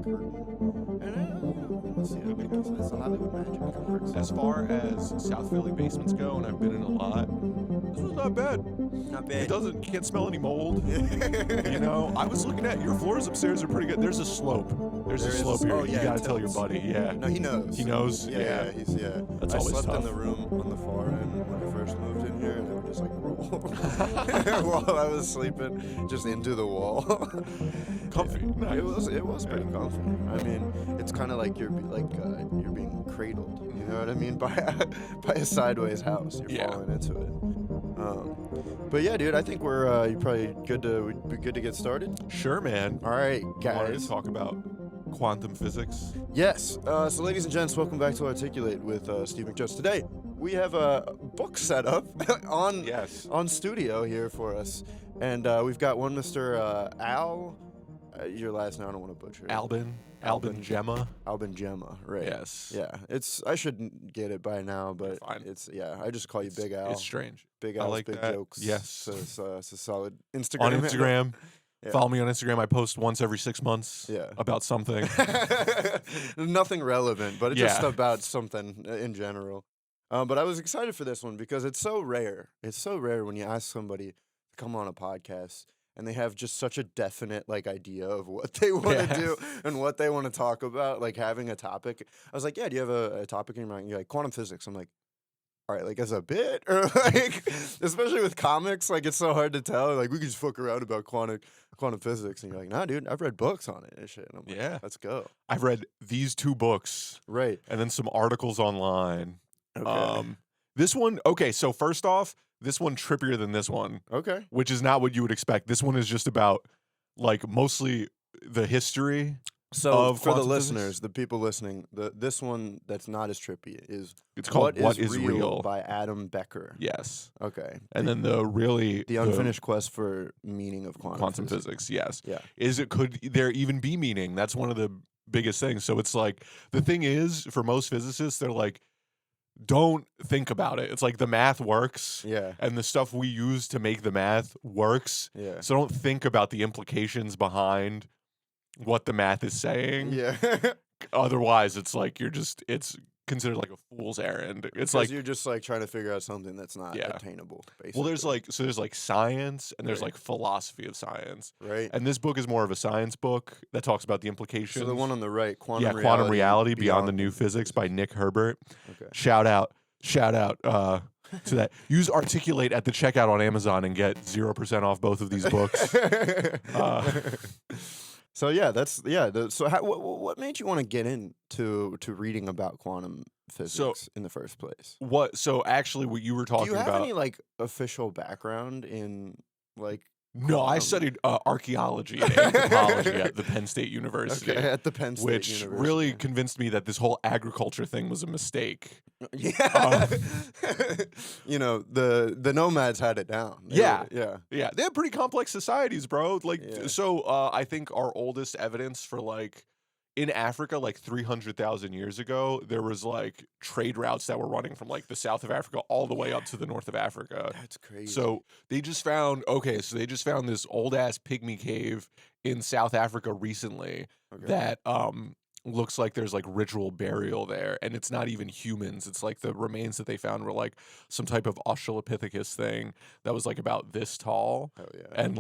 curtain. And let's see, it's a Hollywood Magic. As far as South Philly basements go, and I've been in a lot, this was not bad. Not bad. You can't smell any mold. You know, I was looking at your floors upstairs are pretty good. There's a slope. There's a slope here. Oh, yeah, you gotta tell your buddy. Yeah. No, he knows. He knows. Yeah. That's I always slept tough. in the room on the far end when I first moved in here, and it would just like roll while I was sleeping, just into the wall. Comfy. Yeah. Nice. It was pretty comfy. I mean, it's kind of like you're being cradled. You know what I mean? By a sideways house. You're falling into it. But yeah, dude, I think we're probably good to get started. Sure, man. All right, Wanted guys. to talk about quantum physics. Yes. So, ladies and gents, welcome back to Articulate with Steve McJudge. Today, we have a book set up on studio here for us, and we've got one Mr. Al. Your last name, I don't want to butcher it. Alban Xhema. Alban Xhema, right? Yes. Yeah. I should get it by now, but Fine. I just call you Big Al. It's strange. Big I Al's like big that. jokes. Yes. So it's a solid Instagram. On handle. Instagram. Yeah. Follow me on Instagram. I post once every 6 months about something. Nothing relevant, but it's just Yeah. about something in general. But I was excited for this one because it's so rare. It's so rare when you ask somebody to come on a podcast and they have just such a definite idea of what they want to do and what they want to talk about, like having a topic. I was like, yeah, do you have a topic in your mind? You're like, quantum physics. I'm like, all right, as a bit? Or especially with comics, it's so hard to tell. Like, we can just fuck around about quantum physics. And you're like, nah, dude, I've read books on it and shit. And I'm like, Yeah. let's go. I've read these 2 books. Right. And then some articles online. Okay. This one, okay, so first off, this one trippier than this one, Okay. which is not what you would expect. This one is just about, mostly the history. So of for the quantum listeners, physics? the people listening, this one that's not as trippy is It's called What is Real? by Adam Becker. Yes. Okay. And then the unfinished quest for meaning of quantum physics, yes. Yeah. Could there even be meaning? That's one of the biggest things. So it's the thing is, for most physicists, they're like, don't think about it. It's like the math works. Yeah. And the stuff we use to make the math works. Yeah. So don't think about the implications behind what the math is saying. Yeah. Otherwise, it's it's considered like a fool's errand. It's like you're just trying to figure out something that's not attainable, basically. well, there's science and there's Right. philosophy of science. right. And this book is more of a science book that talks about the implications. So the one on the right, Quantum Reality Beyond the New Physics by Nick Herbert. Okay. Shout out to that. Use Articulate at the checkout on Amazon and get 0% off both of these books. So yeah, what made you want to get into reading about quantum physics in the first place? So actually, what you were talking Do you have about? any official background in No, I studied archaeology and anthropology at the Penn State University. Okay, at the Penn State which University. really convinced me that this whole agriculture thing was a mistake. Yeah. The nomads had it down. They Yeah. were- Yeah, they have pretty complex societies, bro. Yeah. So I think our oldest evidence for in Africa, 300,000 years ago, there was trade routes that were running from the south of Africa all the way up to the north of Africa. That's crazy. So they just found this old ass pygmy cave in South Africa recently Okay. that looks like there's ritual burial there, and it's not even humans. It's the remains that they found were some type of Australopithecus thing that was about this tall, Oh yeah. and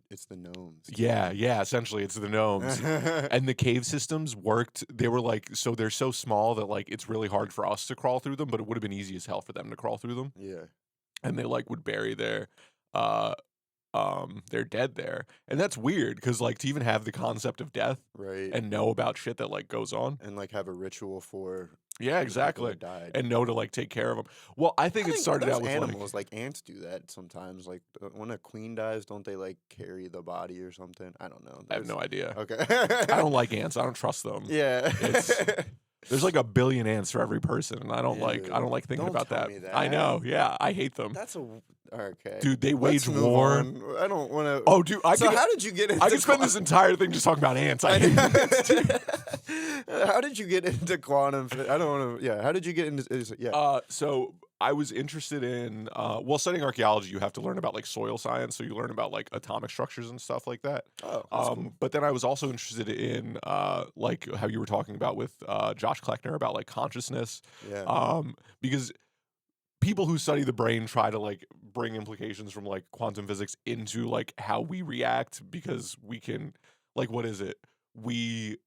it's the gnomes. yeah, essentially it's the gnomes. And the cave systems worked. They were so they're so small that it's really hard for us to crawl through them, but it would have been easy as hell for them to crawl through them. Yeah. And they would bury their dead there, and that's weird because to even have the concept of death Right. and know about shit that goes on. And have a ritual for Yeah, the people exactly. that died. And know to take care of them. Well, I think it started those out with animals, ants do that sometimes. When a queen dies, don't they carry the body or something? I don't know. I have no idea. Okay. I don't like ants. I don't trust them. Yeah. There's 1 billion ants for every person, and I don't like thinking Don't about tell that. me that. I know. Yeah, I hate them. That's okay. Dude, they Let's wage move war. on. I don't want to. Oh, dude, So how did you get into? I could spend this entire thing just talking about ants. I hate ants, dude. How did you get into quantum? I don't want to. Yeah. How did you get into? Yeah. So I was interested in studying archaeology. You have to learn about like soil science, so you learn about like atomic structures and stuff like that. Oh, that's cool. But then I was also interested in like how you were talking about with Josh Kleckner about like consciousness, Yeah. because people who study the brain try to like bring implications from like quantum physics into like how we react, because we can, like, what is it? We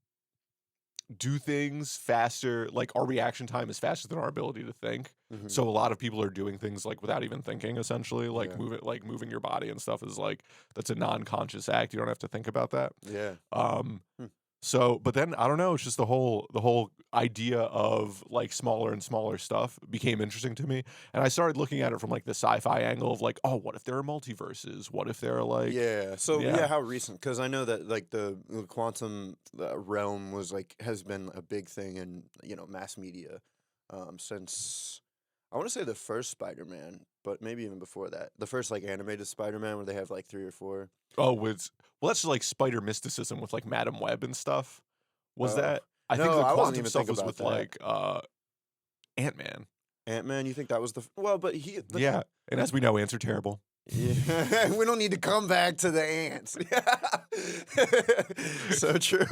do things faster, like our reaction time is faster than our ability to think. Mhm. So a lot of people are doing things like without even thinking, essentially, like Yeah. moving your body and stuff is like, that's a non-conscious act. You don't have to think about that. Yeah. Um Hmm. so, but then I don't know, it's just the whole idea of like smaller and smaller stuff became interesting to me. And I started looking at it from like the sci-fi angle of like, oh, what if there are multiverses? What if there are like, Yeah. So yeah, how recent? Because I know that like the quantum realm was like has been a big thing in mass media since I want to say the first Spider-Man, but maybe even before that, the first like animated Spider-Man where they have like 3 or 4. oh, well, that's just like spider mysticism with like Madam Web and stuff. Was Oh that? I think no, the I wasn't quantum even stuff thinking was about with that. like Ant-Man. Ant-Man, you think that was well, but Yeah. And as we know, ants are terrible. yeah, we don't need to come back to the ants. So true.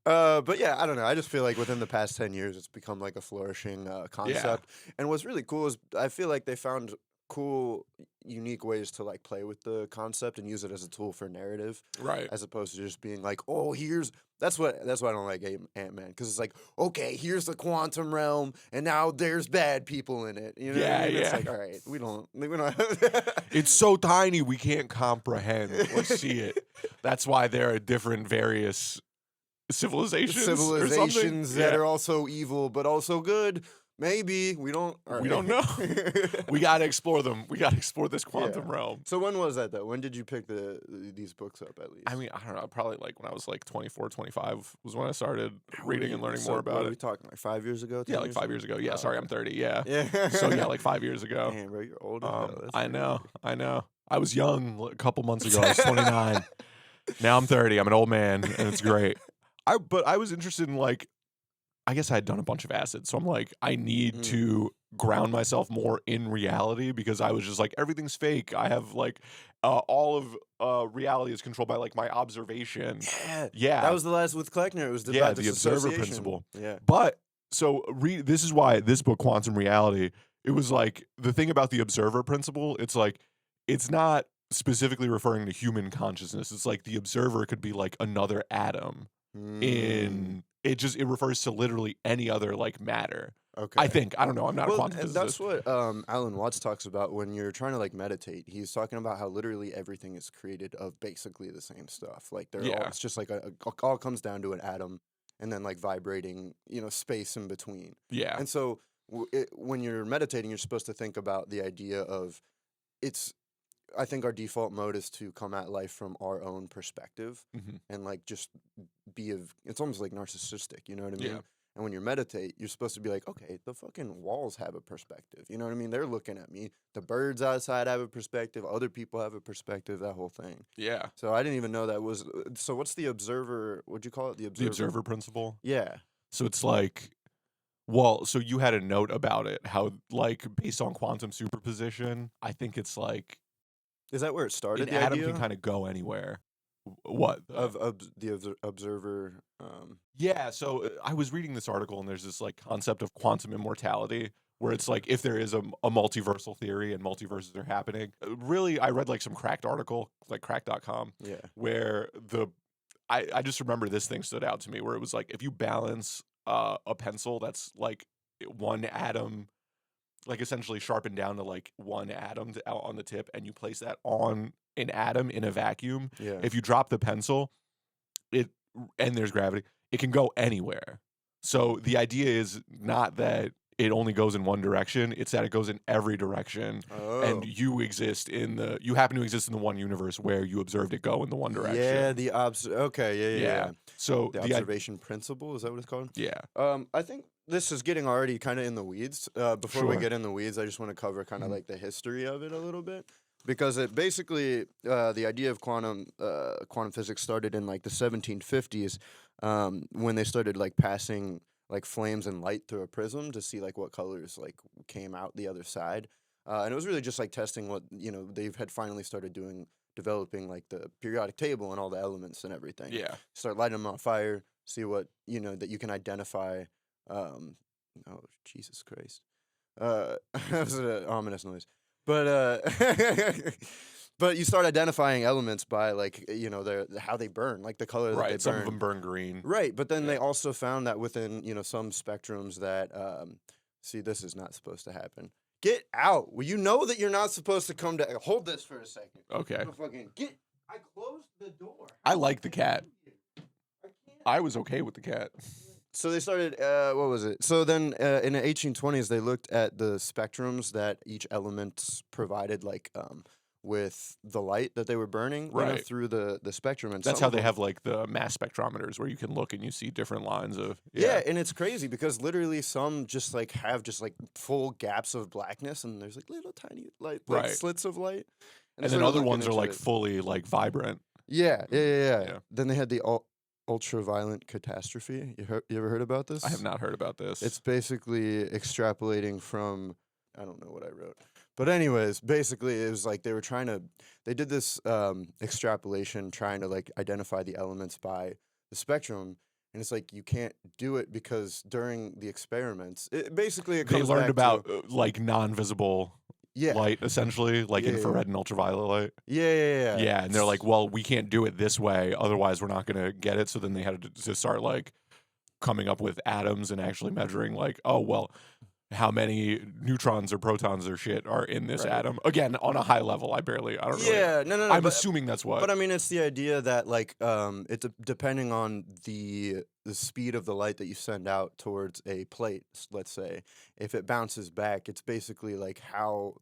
But yeah, I don't know. I just feel like within the past 10 years, it's become like a flourishing Yeah. concept. And what's really cool is I feel like they found cool, unique ways to like play with the concept and use it as a tool for narrative, Right. as opposed to just being like, oh, that's why I don't like Ant-Man, because it's like, okay, here's the quantum realm, and now there's bad people in it. You know what I Yeah, mean? It's yeah. like, all right, we don't. It's so tiny we can't comprehend or see it. That's why there are different various civilizations or something. Civilizations that Yeah. are also evil but also good. Maybe we don't. All We right. don't know. We gotta explore them. We gotta explore this quantum Yeah. realm. So when was that though? When did you pick these books up at least? I mean, I don't know. Probably like when I was like 24, 25 was when I started How old are reading you? and learning So more what about are we it. talking like 5 years ago? 10 Yeah, like years 5 years ago. Yeah, Oh, sorry, I'm okay. 30. Yeah. Yeah. So yeah, like 5 years ago. Damn, bro, you're old as hell. That's I know. crazy. I know. I was young a couple months ago. I was 29. Now I'm 30. I'm an old man, and it's great. But I was interested in like, I guess I had done a bunch of acid, so I'm like, I need Mm. to ground myself more in reality, because I was just like, everything's fake. I have like all of reality is controlled by like my observation. Yeah. That Yeah, was the last with Kleckner. It was yeah, about the observer disassociation. principle. Yeah. But so this is why this book, Quantum Reality, it was like the thing about the observer principle. It's like it's not specifically referring to human consciousness. It's like the observer could be like another atom Mm. in it refers to literally any other like matter. Okay. I think. I don't know. I'm not a Well, quantum and that's physicist. what Alan Watts talks about when you're trying to like meditate. He's talking about how literally everything is created of basically the same stuff. Like they're all. Yeah. It's just like all comes down to an atom, and then like vibrating, space in between. Yeah. And so when you're meditating, you're supposed to think about the idea of it's. I think our default mode is to come at life from our own perspective hmm and like just it's almost like narcissistic, you know what I mean? Yeah. And when you meditate, you're supposed to be like, okay, the fucking walls have a perspective. You know what I mean? They're looking at me. The birds outside have a perspective. Other people have a perspective, that whole thing. Yeah. So I didn't even know that was. So what's the observer? What'd you call it? The observer? The observer principle. Yeah. So it's like, well, so you had a note about it, how like based on quantum superposition, I think it's like Is that where it started? an The atom idea can kind of go anywhere. What? of the observer. Yeah, so I was reading this article, and there's this like concept of quantum immortality, where it's like if there is a multiversal theory and multiverses are happening. Really, I read like some cracked article, like cracked.com, Yeah. where I just remember this thing stood out to me, where it was like if you balance a pencil that's like one atom, like essentially sharpened down to like one atom out on the tip, and you place that on an atom in a vacuum, Yeah. if you drop the pencil, and there's gravity, it can go anywhere. So the idea is not that it only goes in one direction, it's that it goes in every direction. Oh. And you happen to exist in the one universe where you observed it go in the one direction. Yeah, okay, yeah. So The observation principle, is that what it's called? yeah. I think this is getting already kind of in the weeds. Before we Sure. get in the weeds, I just want to cover kind of Mhm. like the history of it a little bit, because it basically the idea of quantum physics started in like the 1750s when they started like passing like flames and light through a prism to see like what colors like came out the other side. And it was really just like testing what, they had finally started developing like the periodic table and all the elements and everything. Yeah. Start lighting them on fire, see what, that you can identify. Oh, Jesus Christ. That was an ominous noise. But but you start identifying elements by like how they burn, like the color that they burn. Some of them burn green. Right, but then they also found that within some spectrums that see, this is not supposed to happen. Get out! Well, you know that you're not supposed to come to. Hold this for a second. Okay. Fucking get. I closed the door. I like the cat. I was okay with the cat. So they started, what was it? So then in the 1820s, they looked at the spectrums that each element provided, like with the light that they were burning through the spectrum. And that's how they have like the mass spectrometers where you can look and you see different lines of. Yeah, and it's crazy because literally some just like have just like full gaps of blackness and there's like little tiny like slits of light. And then other ones are like fully like vibrant. Yeah. Then they had the ultraviolet catastrophe. You ever heard about this? I have not heard about this. It's basically extrapolating from, I don't know what I wrote. But anyways, basically it was like they did this extrapolation trying to like identify the elements by the spectrum. And it's like you can't do it because during the experiments, it comes they learned back about like non-visible yeah. light, essentially, like infrared and ultraviolet light. Yeah. Yeah, and they're like, well, we can't do it this way, otherwise we're not going to get it. So then they had to start like coming up with atoms and actually measuring like, oh, well, how many neutrons or protons or shit are in this atom. Again, on a high level, I don't really. Yeah, no. I'm assuming that's what. But I mean, it's the idea that like it's depending on the speed of the light that you send out towards a plate. Let's say if it bounces back, it's basically like how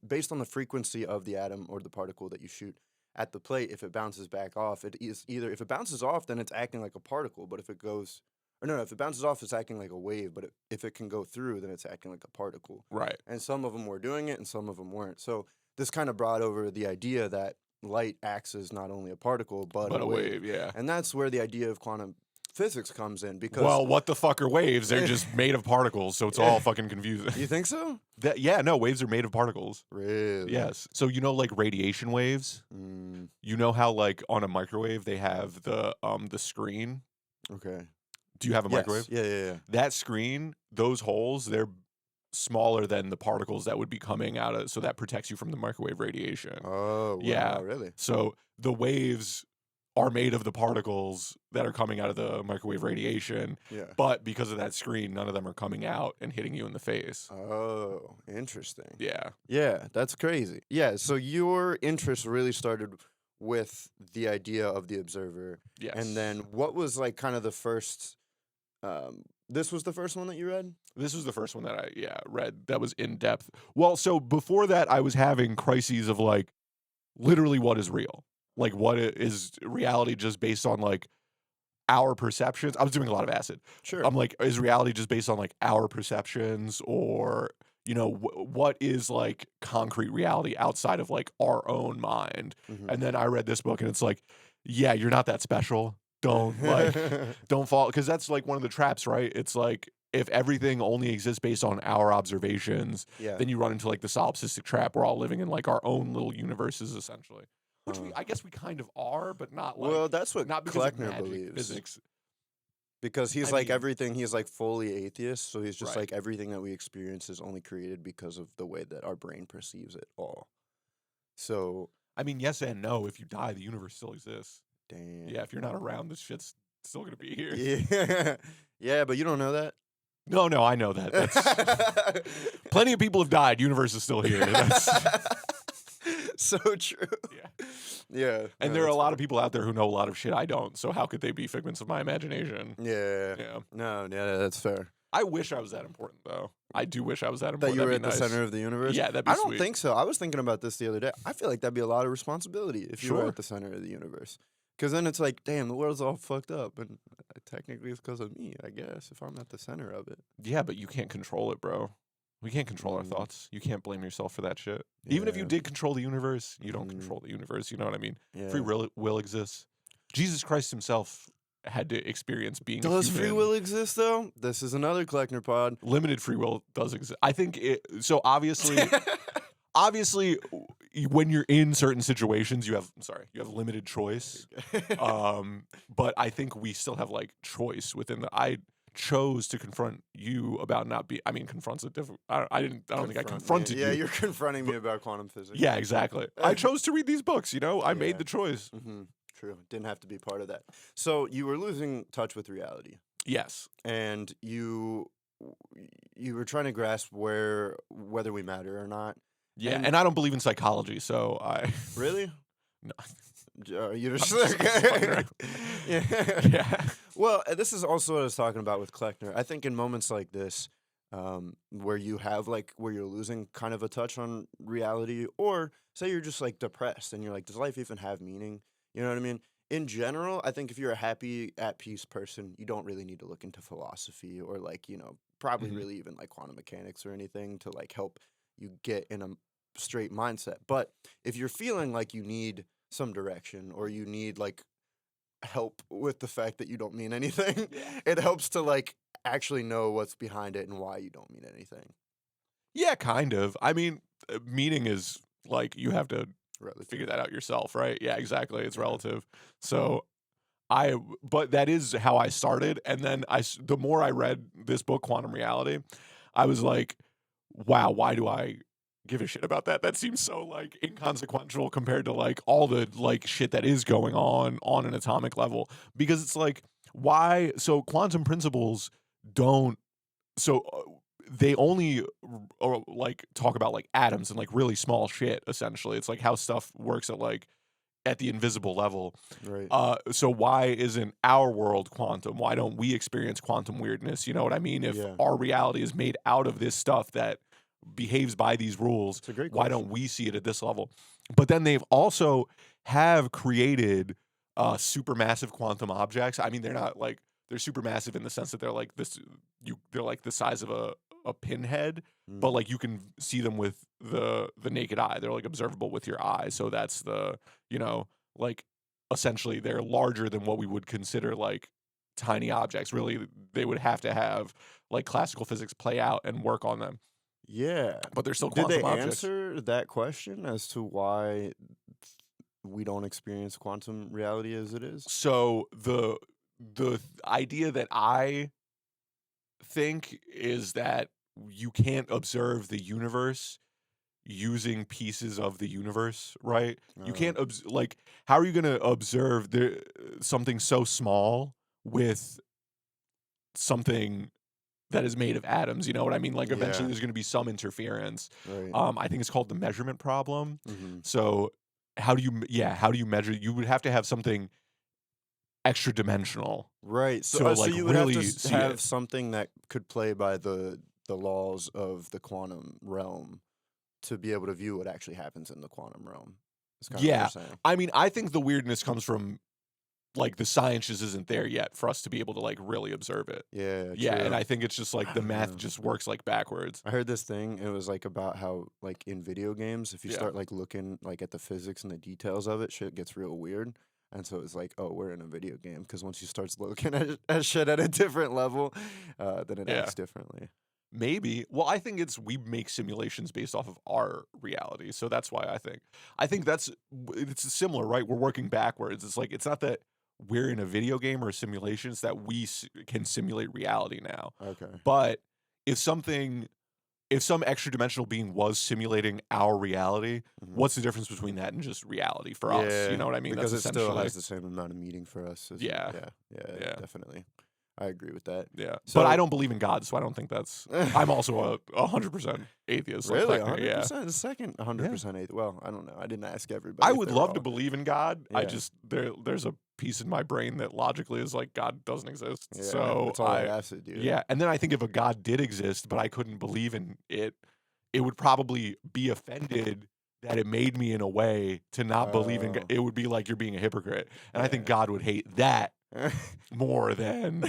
based on the frequency of the atom or the particle that you shoot at the plate. If it bounces back off, it is either if it bounces off, then it's acting like a particle. But if it goes if it bounces off, it's acting like a wave. But if it can go through, then it's acting like a particle. Right. And some of them were doing it, and some of them weren't. So this kind of brought over the idea that light acts as not only a particle, but a wave. Yeah. And that's where the idea of quantum physics comes in. Because what the fuck are waves? They're just made of particles, so it's all fucking confusing. You think so? Waves are made of particles. Really? Yes. So like radiation waves? You know how like on a microwave they have the screen? Okay. Do you have a microwave? Yeah. That screen, those holes, they're smaller than the particles that would be coming out of, so that protects you from the microwave radiation. Oh, wow, yeah. Really? So the waves are made of the particles that are coming out of the microwave radiation. Yeah. But because of that screen, none of them are coming out and hitting you in the face. Oh, interesting. Yeah. Yeah, that's crazy. Yeah, so your interest really started with the idea of the observer. Yes. And then what was like kind of the first this was the first one that you read? This was the first one that I read that was in depth. Well, so before that I was having crises of like literally what is real? Like what is reality just based on like our perceptions? I was doing a lot of acid. Sure. I'm like, is reality just based on like our perceptions, or what is like concrete reality outside of like our own mind? Mm-hmm. And then I read this book and it's like, yeah, you're not that special. Don't fall, because that's like one of the traps, right? It's like if everything only exists based on our observations, then you run into like the solipsistic trap. We're all living in like our own little universes essentially, which I guess we kind of are, but not like. Well, that's what not because Kleckner of magic, believes. Physics. Because he's everything. He's like fully atheist, so he's just like everything that we experience is only created because of the way that our brain perceives it all. So I mean, yes and no. If you die, the universe still exists. Damn. Yeah, if you're not around, this shit's still gonna be here. Yeah, yeah, but you don't know that. No, I know that. That's plenty of people have died. Universe is still here. That's so true. Yeah. And there are a lot of people out there who know a lot of shit I don't. So how could they be figments of my imagination? Yeah. No, that's fair. I wish I was that important, though. I do wish I was that important. That you were at the center of the universe? Yeah, that'd be I don't sweet. think so. I was thinking about this the other day. I feel like that'd be a lot of responsibility if you were at the center of the universe. Because then it's like, damn, the world's all fucked up. And technically it's because of me, I guess, if I'm at the center of it. Yeah, but you can't control it, bro. We can't control our thoughts. You can't blame yourself for that shit. Even if you did control the universe, you don't control the universe. You know what I mean? Yeah. Free will exists. Jesus Christ himself had to experience being a Does human. free will exist though? This is another Kleckner pod. Limited free will does exist. I think so. Obviously, when you're in certain situations, you have limited choice. But I think we still have like choice within the. I chose to confront you about not being. I mean, confront's a different. I don't think I confronted you. Yeah, you're confronting me about quantum physics. Yeah, exactly. I chose to read these books. I made the choice. Mm-hmm. True. Didn't have to be part of that. So you were losing touch with reality. Yes. And you were trying to grasp whether we matter or not. Yeah, and I don't believe in psychology, so I really. No. You're just yeah. Well, this is also what I was talking about with Kleckner. I think in moments like this, where you have where you're losing kind of a touch on reality, or say you're just like depressed and you're like, does life even have meaning? You know what I mean? In general, I think if you're a happy, at peace person, you don't really need to look into philosophy or probably really even like quantum mechanics or anything to help you get in a straight mindset. But if you're feeling like you need some direction or you need help with the fact that you don't mean anything, it helps to actually know what's behind it and why you don't mean anything. Yeah, kind of. I mean, meaning is you have to figure that out yourself, right? Yeah, exactly. It's relative. So but that is how I started. And then the more I read this book, Quantum Reality, I was like, wow, why do I give a shit about that? That seems so inconsequential compared to all the shit that is going on an atomic level. Because it's why? So quantum principles don't. So they only talk about atoms and really small shit. Essentially, it's how stuff works at the invisible level. Right. So why isn't our world quantum? Why don't we experience quantum weirdness? You know what I mean? If our reality is made out of this stuff that behaves by these rules, why don't we see it at this level? But then they've also have created supermassive quantum objects. I mean, they're not they're supermassive in the sense that they're they're the size of a pinhead, but you can see them with the naked eye. They're observable with your eye. So that's the essentially they're larger than what we would consider tiny objects. Really, they would have to have classical physics play out and work on them. Yeah, but they're still quantum Did they objects. answer that question as to why we don't experience quantum reality as it is? So the idea that I think is that you can't observe the universe using pieces of the universe, right? You can't how are you going to observe something so small with something that is made of atoms? You know what I mean? Eventually there's going to be some interference. Right. I think it's called the measurement problem. Mm-hmm. So how do you measure? You would have to have something extra dimensional, right? So you would really have to have something that could play by the laws of the quantum realm to be able to view what actually happens in the quantum realm. What you're saying. I mean, I think the weirdness comes from the science just isn't there yet for us to be able to really observe it. Yeah, and I think it's just the math just works backwards. I heard this thing. It was about how in video games, if you start looking at the physics and the details of it, shit gets real weird. And so it's oh, we're in a video game, because once you start looking at shit at a different level, then it acts differently. Maybe. Well, I think we make simulations based off of our reality, so that's why I think it's similar, right? We're working backwards. It's it's not that we're in a video game or a simulation; it's that we can simulate reality now. Okay. But if some extra dimensional being was simulating our reality, what's the difference between that and just reality for us? You know what I mean? Because it still has the same amount of meaning for us. Yeah, definitely. I agree with that. Yeah, but I don't believe in God, so I don't think that's. I'm also 100% atheist. Really, 100%. The second 100% atheist. Well, I don't know. I didn't ask everybody. I would love to believe in God. I just there's a piece in my brain that logically is God doesn't exist. Yeah, so that's all I have to do. Yeah, and then I think if a God did exist, but I couldn't believe in it, it would probably be offended that it made me in a way to not believe in God. It would be you're being a hypocrite, and I think God would hate that more than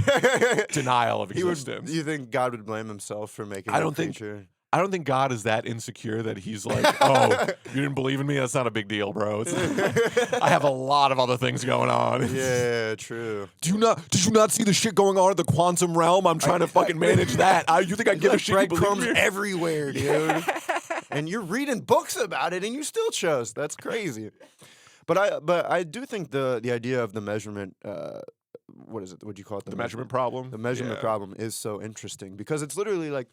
denial of existence. You think God would blame himself for making? I don't think. I don't think God is that insecure that he's like, oh, you didn't believe in me? That's not a big deal, bro. I have a lot of other things going on. Yeah, true. Did you not see the shit going on in the quantum realm? I'm trying to fucking manage that. You think I give a shit? Breadcrumbs everywhere, dude. And you're reading books about it, and you still chose. That's crazy. But I do think the idea of the measurement, what is it? What do you call it? The measurement problem. The measurement problem is so interesting because it's literally like,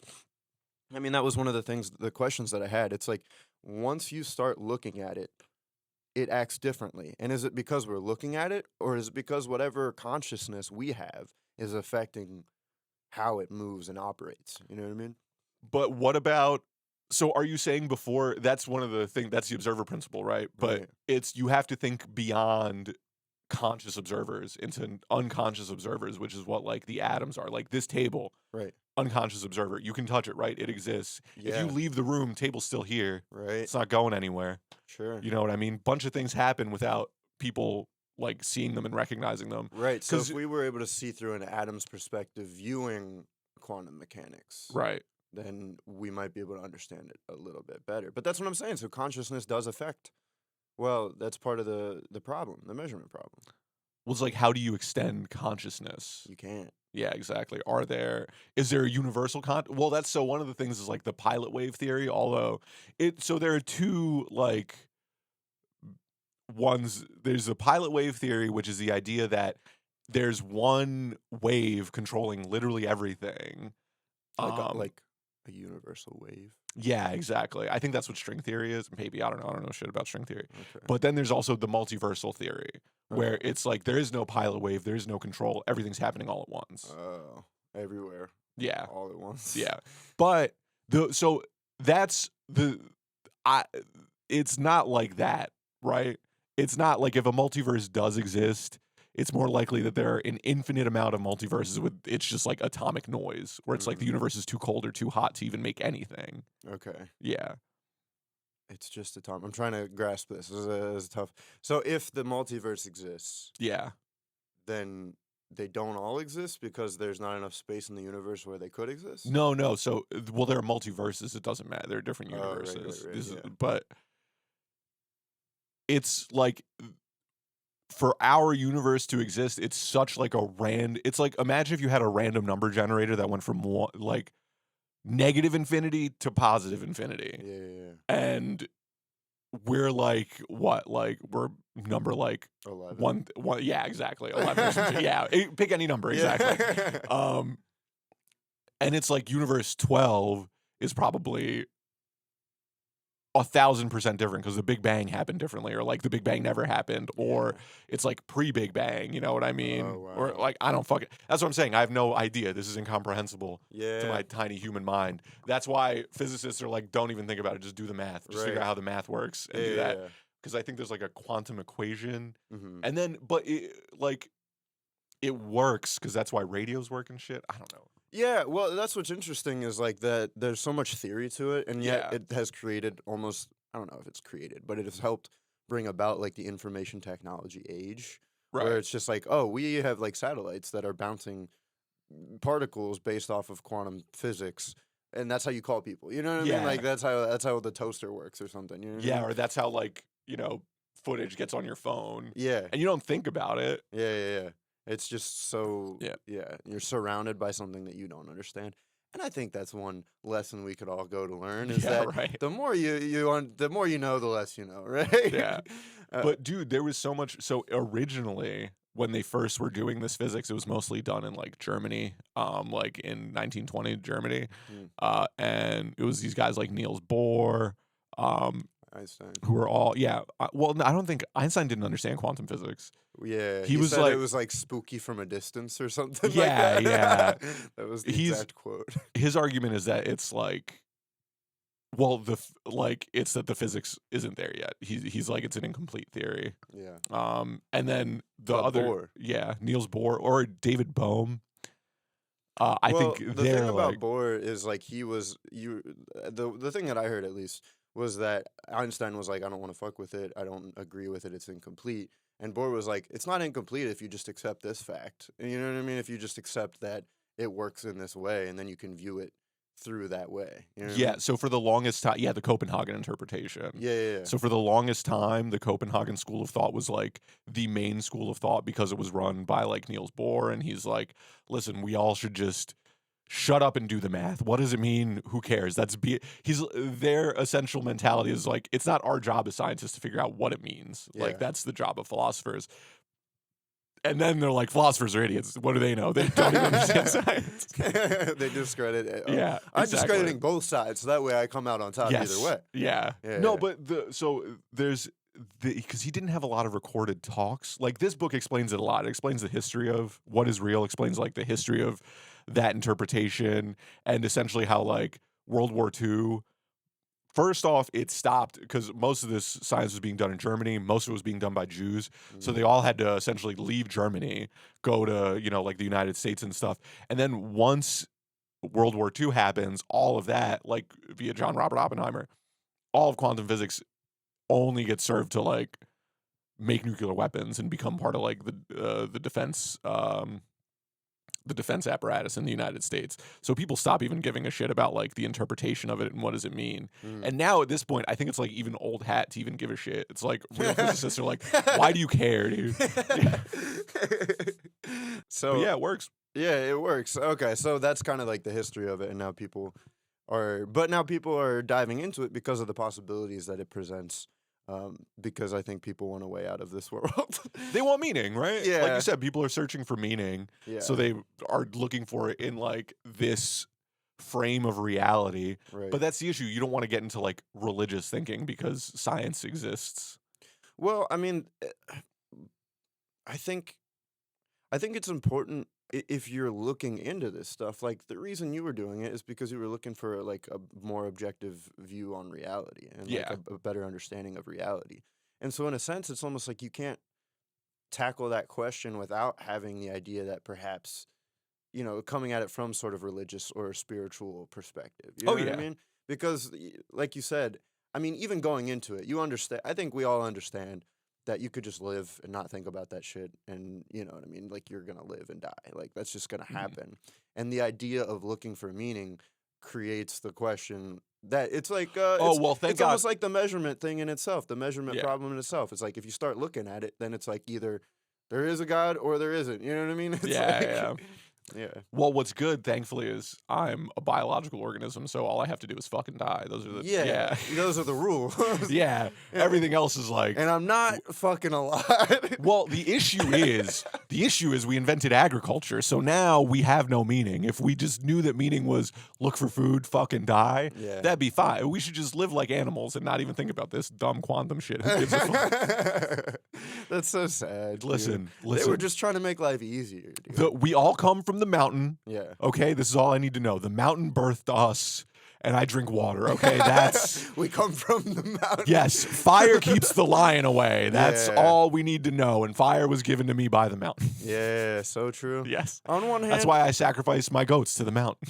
I mean, that was one of the questions that I had. It's like, once you start looking at it, it acts differently. And is it because we're looking at it, or is it because whatever consciousness we have is affecting how it moves and operates? You know what I mean? But what about, so are you saying before, that's one of the things, that's the observer principle, right? But it's, you have to think beyond conscious observers into unconscious observers, which is what like the atoms are. Like this table, right? Unconscious observer. You can touch it, right? It exists. Yeah. If you leave the room, table's still here. Right. It's not going anywhere. Sure. You know what I mean? Bunch of things happen without people like seeing them and recognizing them. Right. So if we were able to see through an atom's perspective viewing quantum mechanics, right, then we might be able to understand it a little bit better. But that's what I'm saying. So consciousness does affect. Well, that's part of the problem, the measurement problem. Well, it's like, how do you extend consciousness? You can't. Yeah, exactly. Is there a universal well, that's, so one of the things is like the pilot wave theory, although so there are two like ones. There's the pilot wave theory, which is the idea that there's one wave controlling literally everything. Like a universal wave. Yeah, exactly. I think that's what string theory is. Maybe, I don't know shit about string theory. Okay. But then there's also the multiversal theory, where it's like there is no pilot wave, there is no control, everything's happening all at once. Oh, everywhere. Yeah. All at once. Yeah. But it's not like that, right? It's not like if a multiverse does exist, it's more likely that there are an infinite amount of multiverses with, it's just like atomic noise, where it's like the universe is too cold or too hot to even make anything. Okay. Yeah. It's just atomic. I'm trying to grasp this. This is tough. So if the multiverse exists, yeah, then they don't all exist because there's not enough space in the universe where they could exist? No. So, well, there are multiverses. It doesn't matter. There are different universes. Right, but it's like, for our universe to exist, it's such like it's like, imagine if you had a random number generator that went from like negative infinity to positive infinity. Yeah. And we're like, what? Like, we're number like 11. One, yeah, exactly. 11. Yeah, pick any number, exactly. And it's like universe 12 is probably 1,000% different because the Big Bang happened differently, or like the Big Bang never happened, or it's like pre-Big Bang, you know what I mean? Oh, wow. Or like, I don't fucking, that's what I'm saying. I have no idea. This is incomprehensible to my tiny human mind. That's why physicists are like, don't even think about it. Just do the math. Just figure out how the math works and do that. Because I think there's like a quantum equation. And then, but it works because that's why radios work and shit. I don't know. Yeah, well, that's what's interesting is like that there's so much theory to it, and yet it has created almost, I don't know if it's created, but it has helped bring about like the information technology age, where it's just like, oh, we have like satellites that are bouncing particles based off of quantum physics, and that's how you call people. You know what I mean? Like that's how the toaster works or something. You know what I mean? Or that's how like, footage gets on your phone. Yeah. And you don't think about it. Yeah. It's just so, you're surrounded by something that you don't understand. And I think that's one lesson we could all go to learn is that the more the more you know, the less you know, right? Yeah. But dude, there was so much. So originally, when they first were doing this physics, it was mostly done in like Germany, like in 1920 Germany. And it was these guys like Niels Bohr, Einstein, who were all well, I don't think Einstein didn't understand quantum physics. Yeah, he was said like, it was like spooky from a distance or something. Yeah, like that. yeah. That was the exact quote. His argument is that it's like, well, it's that the physics isn't there yet. He's like, it's an incomplete theory. Yeah. And then Bohr. Niels Bohr or David Bohm. I think the thing about Bohr is like the thing that I heard at least was that Einstein was like, I don't want to fuck with it. I don't agree with it. It's incomplete. And Bohr was like, it's not incomplete if you just accept this fact. You know what I mean? If you just accept that it works in this way, and then you can view it through that way. You know what I Yeah, mean? so for the longest time, the Copenhagen interpretation. Yeah. So for the longest time, the Copenhagen school of thought was like the main school of thought because it was run by like Niels Bohr, and he's like, listen, we all should just shut up and do the math. What does it mean? Who cares? He's their essential mentality is like, it's not our job as scientists to figure out what it means. Yeah. Like that's the job of philosophers. And then they're like, philosophers are idiots. What do they know? They don't even understand science. They discredit it. Yeah, I'm exactly. discrediting both sides, so that way I come out on top either way. Yeah. No, but because he didn't have a lot of recorded talks. Like this book explains it a lot. It explains the history of what is real, explains like the history of that interpretation, and essentially how like World War II. First off, it stopped because most of this science was being done in Germany. Most of it was being done by Jews. So they all had to essentially leave Germany, go to, like the United States and stuff. And then once World War II happens, all of that, like via John Robert Oppenheimer, all of quantum physics only gets served to like make nuclear weapons and become part of like the defense apparatus in the United States. So people stop even giving a shit about like the interpretation of it and what does it mean. And now at this point, I think it's like even old hat to even give a shit. It's like real physicists are like, why do you care, dude? So But yeah, it works. Yeah, it works. Okay, so that's kind of like the history of it, and now people are diving into it because of the possibilities that it presents. Because I think people want a way out of this world. They want meaning, right? Yeah. Like you said, people are searching for meaning. Yeah. So they are looking for it in like this frame of reality. Right. But that's the issue. You don't want to get into like religious thinking because science exists. Well, I mean, I think it's important if you're looking into this stuff. Like the reason you were doing it is because you were looking for like a more objective view on reality and like a better understanding of reality. And so in a sense, it's almost like you can't tackle that question without having the idea that perhaps, coming at it from sort of religious or spiritual perspective. You know what I mean? Because like you said, I mean, even going into it, you understand. I think we all understand that you could just live and not think about that shit, and you know what I mean? Like you're gonna live and die. Like that's just gonna happen. And the idea of looking for meaning creates the question that it's like thank it's God. almost like the measurement thing in itself, the measurement problem in itself. It's like if you start looking at it, then it's like either there is a God or there isn't. You know what I mean? It's Yeah. Well, what's good, thankfully, is I'm a biological organism, so all I have to do is fucking die. Those are the those are the rules. Everything else is like, and I'm not fucking alive. Well, the issue is we invented agriculture, so now we have no meaning. If we just knew that meaning was look for food, fucking die, that'd be fine. We should just live like animals and not even think about this dumb quantum shit. Who gives a fuck? That's so sad. Listen. They were just trying to make life easier, dude. We all come from the mountain. Yeah. Okay, this is all I need to know. The mountain birthed us, and I drink water. Okay, we come from the mountain. Yes, fire keeps the lion away. That's all we need to know. And fire was given to me by the mountain. Yeah, so true. Yes. On one hand, that's why I sacrificed my goats to the mountain.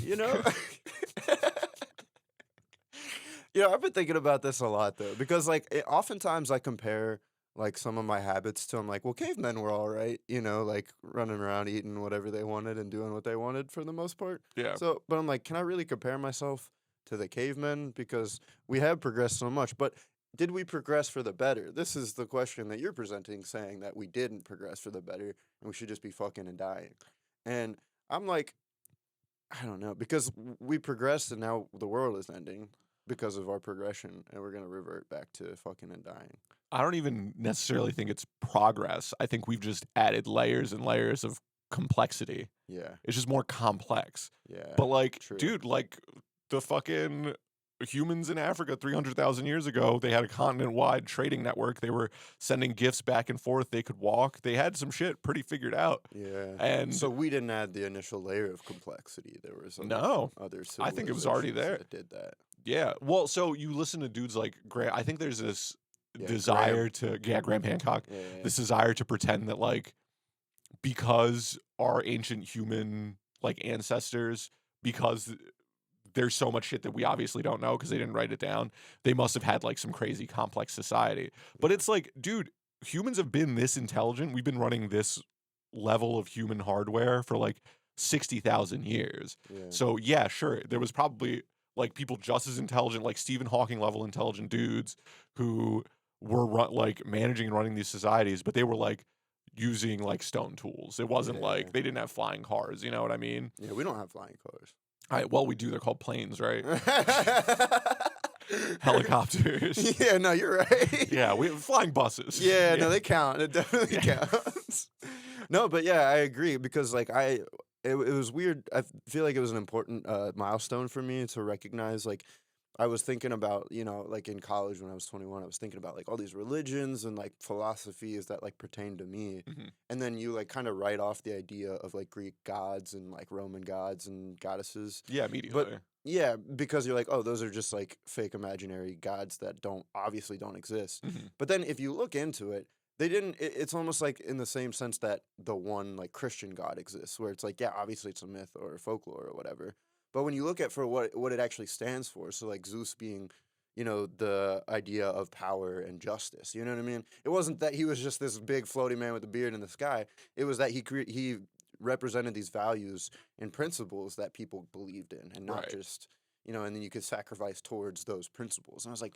I've been thinking about this a lot though, because like oftentimes I compare like some of my habits to, I'm like, well, cavemen were all right, like running around eating whatever they wanted and doing what they wanted for the most part. Yeah. So, but I'm like, can I really compare myself to the cavemen? Because we have progressed so much, but did we progress for the better? This is the question that you're presenting, saying that we didn't progress for the better and we should just be fucking and dying. And I'm like, I don't know, because we progressed and now the world is ending because of our progression, and we're going to revert back to fucking and dying. I don't even necessarily think it's progress. I think we've just added layers and layers of complexity. Yeah. It's just more complex. Yeah. But like, true. dude, like the fucking humans in Africa 300,000 years ago, they had a continent-wide trading network. They were sending gifts back and forth. They could walk. They had some shit pretty figured out. Yeah. And so we didn't add the initial layer of complexity. There was other I think it was already there. That did that. Yeah. Well, so you listen to dudes like Graham. I think there's this desire Graham Hancock. This desire to pretend that like because our ancient human like ancestors, because there's so much shit that we obviously don't know because they didn't write it down, they must have had like some crazy complex society. But it's like, dude, humans have been this intelligent. We've been running this level of human hardware for like 60,000 years. Yeah. So yeah, sure, there was probably like people just as intelligent, like Stephen Hawking level intelligent dudes who were like managing and running these societies, but they were like using like stone tools. It wasn't like they didn't have flying cars, you know what I mean? Yeah, we don't have flying cars. Well, we do. They're called planes, right? Helicopters. Yeah, no, you're right. Yeah, we have flying buses. Yeah, no, they count. It definitely counts. No, but yeah, I agree because like it was weird. I feel like it was an important milestone for me to recognize. Like, I was thinking about, like in college when I was 21, I was thinking about like all these religions and like philosophies that like pertain to me. Mhm. And then you like kind of write off the idea of like Greek gods and like Roman gods and goddesses. Yeah, immediately. Yeah, because you're like, oh, those are just like fake imaginary gods that obviously don't exist. Mhm. But then if you look into it, they didn't. It's almost like in the same sense that the one like Christian God exists, where it's like, yeah, obviously it's a myth or folklore or whatever. But when you look at for what it actually stands for, so like Zeus being, the idea of power and justice. You know what I mean? It wasn't that he was just this big floating man with a beard in the sky. It was that he represented these values and principles that people believed in, and not Right. just, and then you could sacrifice towards those principles. And I was like,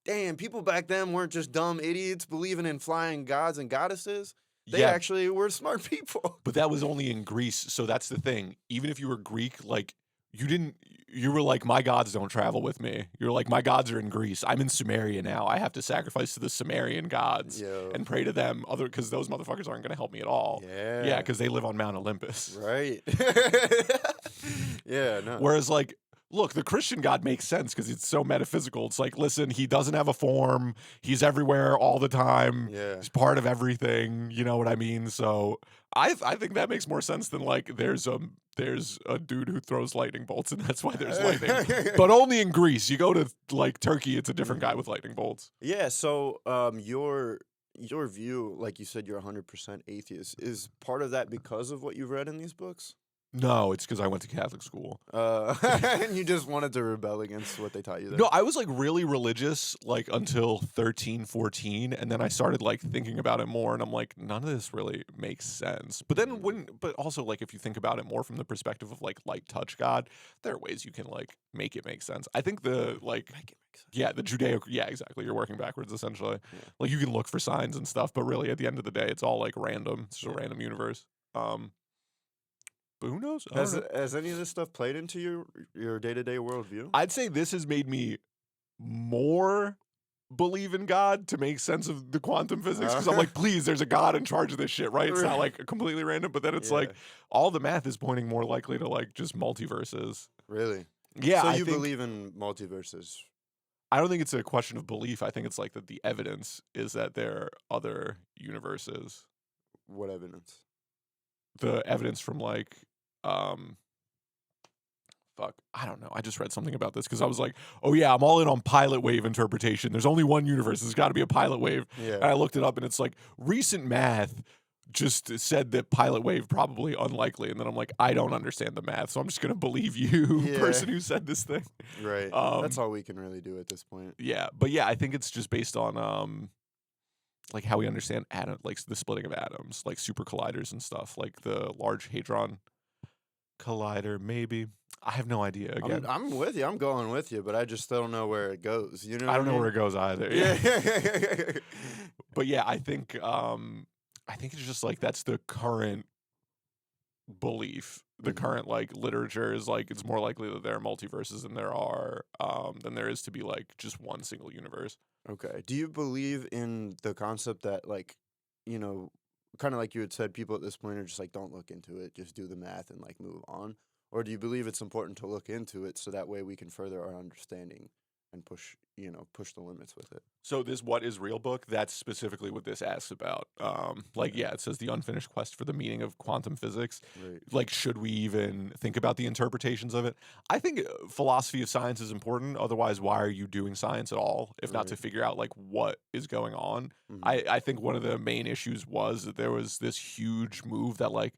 damn, people back then weren't just dumb idiots believing in flying gods and goddesses. They Yeah, actually were smart people. but that was only in Greece. So that's the thing. Even if you were Greek, like you were like, my gods don't travel with me. You're like, my gods are in Greece. I'm in Sumeria now. I have to sacrifice to the Sumerian gods Yo. and pray to them, because those motherfuckers aren't going to help me at all. Yeah, because they live on Mount Olympus. Right. Yeah, no. Whereas, like, look, the Christian God makes sense because it's so metaphysical. It's like, listen, he doesn't have a form. He's everywhere all the time. Yeah. He's part of everything. You know what I mean? So I think that makes more sense than like there's a dude who throws lightning bolts and that's why there's lightning. But only in Greece. You go to like Turkey, it's a different guy with lightning bolts. Yeah, so your view, like you said, you're 100% atheist. Is part of that because of what you've read in these books? No, it's because I went to Catholic school. And you just wanted to rebel against what they taught you there? No, I was like really religious like until 13, 14. And then I started like thinking about it more and I'm like, none of this really makes sense. But then but also like if you think about it more from the perspective of like light touch God, there are ways you can like make it make sense. I think the like, Make it make sense. yeah, the Judeo, yeah, exactly. You're working backwards essentially. Yeah. Like you can look for signs and stuff, but really at the end of the day, it's all like random. It's just a Yeah. random universe. But who knows? I don't know. Has any of this stuff played into your day-to-day worldview? I'd say this has made me more believe in God to make sense of the quantum physics because I'm like, please, there's a God in charge of this shit, right? It's not like completely random, but then it's like all the math is pointing more likely to like just multiverses. Really? Yeah, So I you think, believe in multiverses? I don't think it's a question of belief. I think it's like that the evidence is that there are other universes. What evidence? The evidence from like fuck, I don't know. I just read something about this because I was like, oh yeah, I'm all in on pilot wave interpretation. There's only one universe. There's got to be a pilot wave. Yeah. And I looked it up and it's like recent math just said that pilot wave probably unlikely. And then I'm like, I don't understand the math. So I'm just going to believe you, Yeah. person who said this thing. Right. That's all we can really do at this point. Yeah. But yeah, I think it's just based on like how we understand like the splitting of atoms, like super colliders and stuff, like the Large Hadron Collider, maybe. I have no idea. Again, I'm with you. I'm going with you, but I just don't know where it goes. You know? I don't know where it goes either. Yeah. But yeah, I think it's just like that's the current belief. The current like literature is like it's more likely that there are multiverses than there is to be like just one single universe. Okay. Do you believe in the concept that like, kind of like you had said, people at this point are just like, don't look into it, just do the math and like move on? Or do you believe it's important to look into it so that way we can further our understanding and push the limits with it? So this What Is Real book, that's specifically what this asks about. It says the unfinished quest for the meaning of quantum physics. Right. Like, should we even think about the interpretations of it? I think philosophy of science is important. Otherwise, why are you doing science at all, if not to figure out like what is going on? Mhm. I think one of the main issues was that there was this huge move that like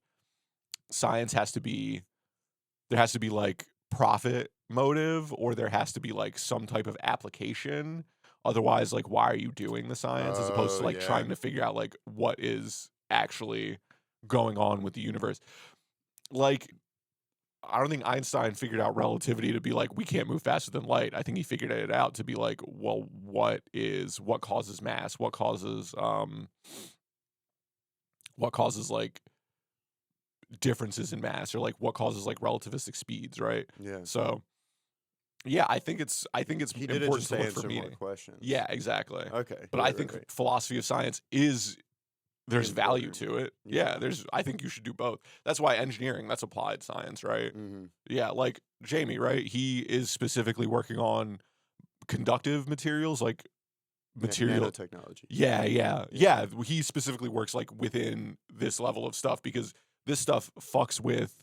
science there has to be like profit motive or there has to be like some type of application. Otherwise, like, why are you doing the science as opposed to like trying to figure out like what is actually going on with the universe? Like, I don't think Einstein figured out relativity to be like, we can't move faster than light. I think he figured it out to be like, well, what causes mass? What causes like differences in mass, or like what causes like relativistic speeds, right? Yeah. So yeah, I think it's He did it important just to to look for answer more meaning. questions. Yeah, exactly. Okay. But right, I think right. philosophy of science is there's value Important. to it. Yeah. Yeah, I think you should do both. That's why engineering, that's applied science, right? Mm-hmm. Yeah, like Jamie, right? He is specifically working on conductive materials, like material. Nanotechnology. Yeah. He specifically works like within this level of stuff because this stuff fucks with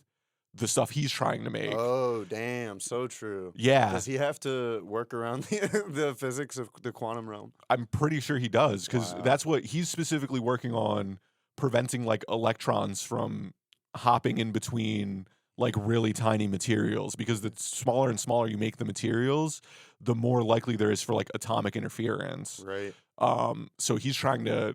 the stuff he's trying to make. Oh, damn. So true. Yeah, Does he have to work around the physics of the quantum realm? I'm pretty sure he does, because Wow. that's what he's specifically working on, preventing like electrons from hopping in between like really tiny materials, because the smaller and smaller you make the materials, the more likely there is for like atomic interference. Right. So he's trying to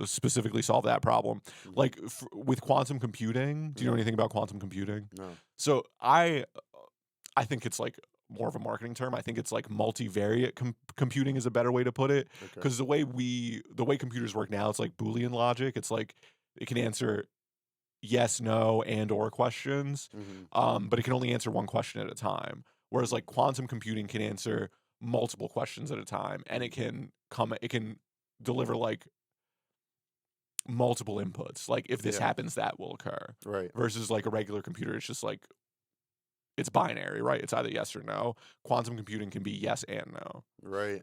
specifically solve that problem. Mhm. Like with quantum computing, do you know anything about quantum computing? No. So I think it's like more of a marketing term. I think it's like multivariate computing is a better way to put it, Okay. because the way computers work now, it's like Boolean logic. It's like it can answer yes, no, and or questions, Mm-hmm. but it can only answer one question at a time. Whereas like quantum computing can answer multiple questions at a time, and it can deliver like multiple inputs. Like if this Yeah. happens, that will occur. Right. Versus like a regular computer, it's just like it's binary, right? It's either yes or no. Quantum computing can be yes and no. Right.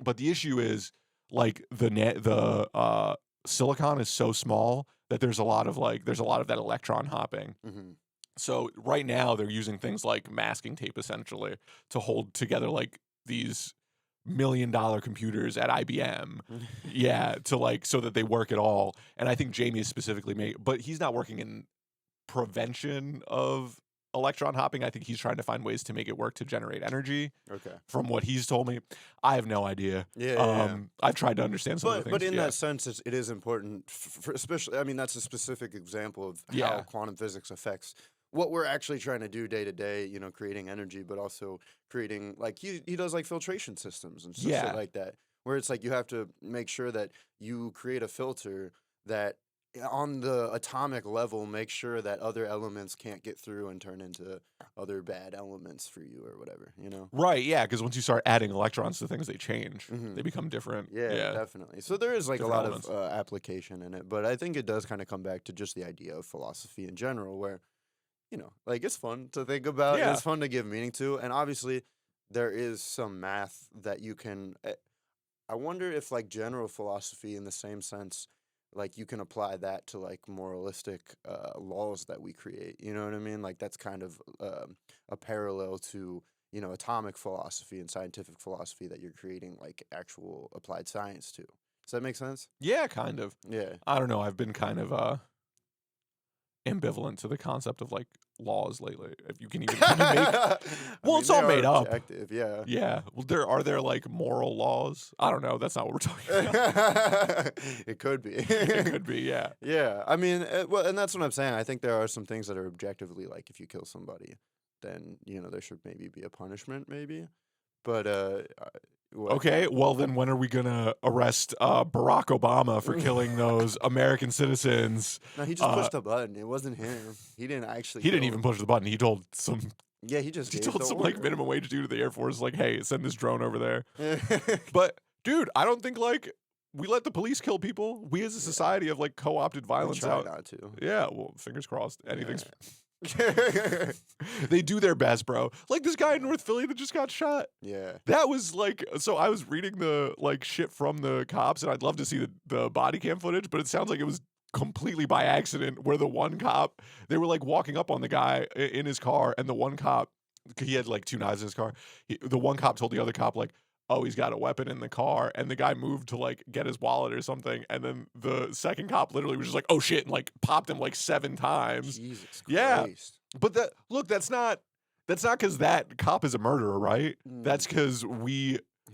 But the issue is like the silicon is so small that there's a lot of that electron hopping. Mm-hmm. So right now they're using things like masking tape essentially to hold together like these $1 million computers at IBM. Yeah, to like so that they work at all. And I think Jamie is specifically but he's not working in prevention of electron hopping. I think he's trying to find ways to make it work to generate energy. Okay. From what he's told me, I have no idea. Yeah. I've tried to understand some of the things. But in that sense, it is important, for especially. I mean, that's a specific example of how quantum physics affects what we're actually trying to do day to day. You know, creating energy, but also creating like he does like filtration systems and shit like that, where it's like you have to make sure that you create a filter that on the atomic level makes sure that other elements can't get through and turn into other bad elements for you or whatever, you know? Right, yeah, because once you start adding electrons to things, they change. Mhm. They become different. Yeah, definitely. So there is like Different a lot elements. of application in it, but I think it does kind of come back to just the idea of philosophy in general, where, you know, like it's fun to think about, and Yeah. it's fun to give meaning to, and obviously there is some math that you can. I wonder if like general philosophy, in the same sense, like you can apply that to like moralistic laws that we create. You know what I mean? Like that's kind of a parallel to, you know, atomic philosophy and scientific philosophy that you're creating like actual applied science to. Does that make sense? Yeah, kind of. Yeah. I don't know. I've been kind of ambivalent to the concept of like laws lately. If you can even can you make well, it's all made up. Yeah. Yeah. Well, are there like moral laws? I don't know. That's not what we're talking about. It could be. It could be, yeah. Yeah. I mean, well, and that's what I'm saying. I think there are some things that are objectively like if you kill somebody, then, you know, there should maybe be a punishment, maybe. But what? Okay, well then when are we gonna arrest Barack Obama for killing those American citizens? No, he just pushed a button. It wasn't him. He didn't actually. He didn't even push the button. He told some Yeah, he just. he gave told the some like order. minimum wage dude at the Air Force, like, hey, send this drone over there. But dude, I don't think like we let the police kill people. We as a society have like co-opted We violence try out. not to. Yeah, well, fingers crossed. Anything's they do their best, bro. Like this guy in North Philly that just got shot. Yeah. That was like, so I was reading the like shit from the cops, and I'd love to see the body cam footage, but it sounds like it was completely by accident, where the one cop, they were like walking up on the guy in his car, and the one cop, he had like 2 knives in his car. The one cop told the other cop like, oh, he's got a weapon in the car, and the guy moved to like get his wallet or something, and then the second cop literally was just like, oh shit, and like popped him like 7 times. Jesus Christ. Yeah. But that's not because that cop is a murderer, right? That's because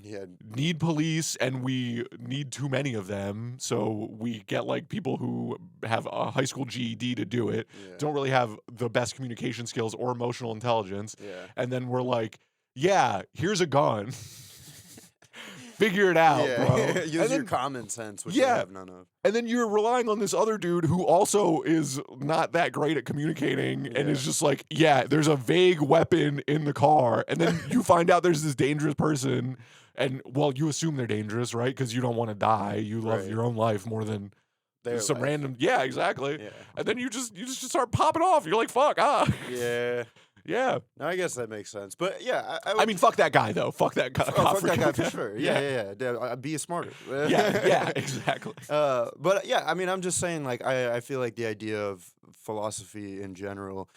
Yeah. need police, and we need too many of them. So we get like people who have a high school GED to do it, Yeah. don't really have the best communication skills or emotional intelligence. Yeah. And then we're like, yeah, here's a gun. Figure it out, Yeah. bro. Use And your then, common sense, which Yeah. I have none of. and then you're relying on this other dude who also is not that great at communicating and Yeah. is just like, yeah, there's a vague weapon in the car. And then you find out there's this dangerous person. And, well, you assume they're dangerous, right? Because you don't want to die. You love Right. your own life more than Their some life. random. Yeah, exactly. Yeah. And then you just start popping off. You're like, fuck, Yeah. yeah. No, I guess that makes sense. But yeah, I mean, fuck that guy though. Fuck that guy. oh, fuck that guy for sure. Yeah. Be smarter. Yeah, exactly. But yeah, I mean, I'm just saying, like, I feel like the idea of philosophy in general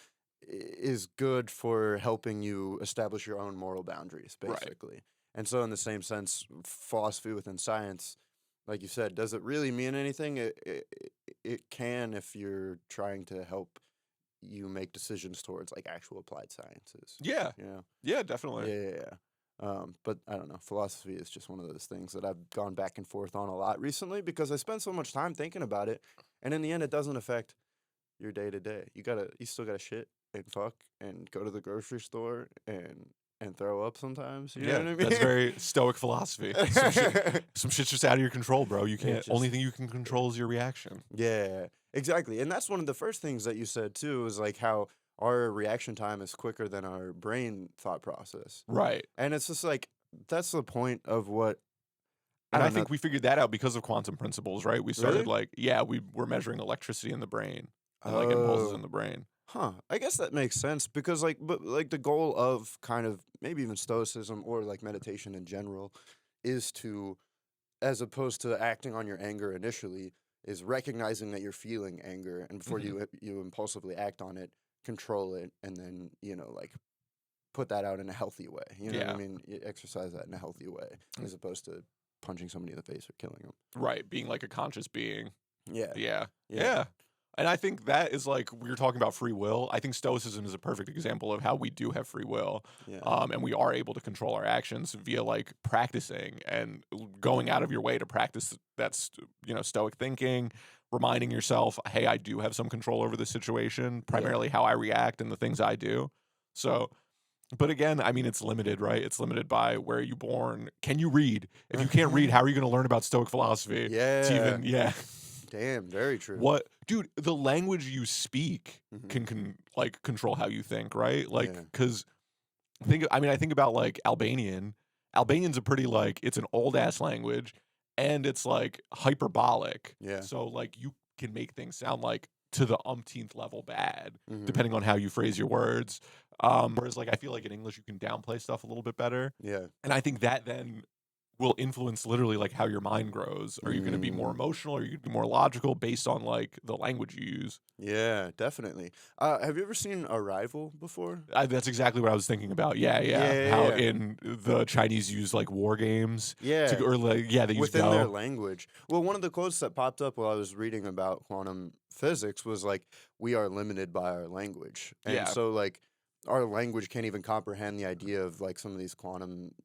is good for helping you establish your own moral boundaries, Right. basically. And so, in the same sense, philosophy within science, like you said, does it really mean anything? It can if you're trying to help you make decisions towards like actual applied sciences. Yeah, You know? yeah, definitely. Yeah. But I don't know. Philosophy is just one of those things that I've gone back and forth on a lot recently because I spend so much time thinking about it, and in the end, it doesn't affect your day to day. You still gotta shit and fuck and go to the grocery store and throw up sometimes. You know what I mean? That's very stoic philosophy. Some shit's just out of your control, bro. You can't. Only thing you can control is your reaction. Yeah, exactly. And that's one of the first things that you said too, is like how our reaction time is quicker than our brain thought process. Right. And it's just like that's the point of what. And I don't know. think we figured that out because of quantum principles, right? We started Really? like, yeah, we were measuring electricity in the brain and like impulses in the brain. Huh. I guess that makes sense because but the goal of kind of maybe even stoicism or like meditation in general is to, as opposed to acting on your anger initially, is recognizing that you're feeling anger, and before you impulsively act on it, control it, and then like put that out in a healthy way. You know what I mean? You exercise that in a healthy way as opposed to punching somebody in the face or killing them. Right. Being like a conscious being. Yeah. Yeah. And I think that is like, we were talking about free will. I think stoicism is a perfect example of how we do have free will. Yeah. And we are able to control our actions via like practicing and going out of your way to practice that, stoic thinking, reminding yourself, hey, I do have some control over the situation, primarily how I react and the things I do. So, but again, I mean, it's limited, right? It's limited by where are you born? Can you read? If you can't read, how are you going to learn about stoic philosophy? Yeah. Damn, very true. What, dude? The language you speak can like control how you think, right? Like, because I think about like Albanian. Albanian's a pretty like, it's an old ass language, and it's like hyperbolic. Yeah. So like you can make things sound like to the umpteenth level bad, depending on how you phrase your words. Whereas like I feel like in English you can downplay stuff a little bit better. Yeah. And I think that then will influence literally like how your mind grows. Are you going to be more emotional? Are you going to be more logical based on like the language you use? Yeah, definitely. Have you ever seen Arrival before? That's exactly what I was thinking about. Yeah. How in the Chinese use like war games. Yeah. Or like, they use within Go. their language. Well, one of the quotes that popped up while I was reading about quantum physics was like, we are limited by our language. And so like our language can't even comprehend the idea of like some of these quantum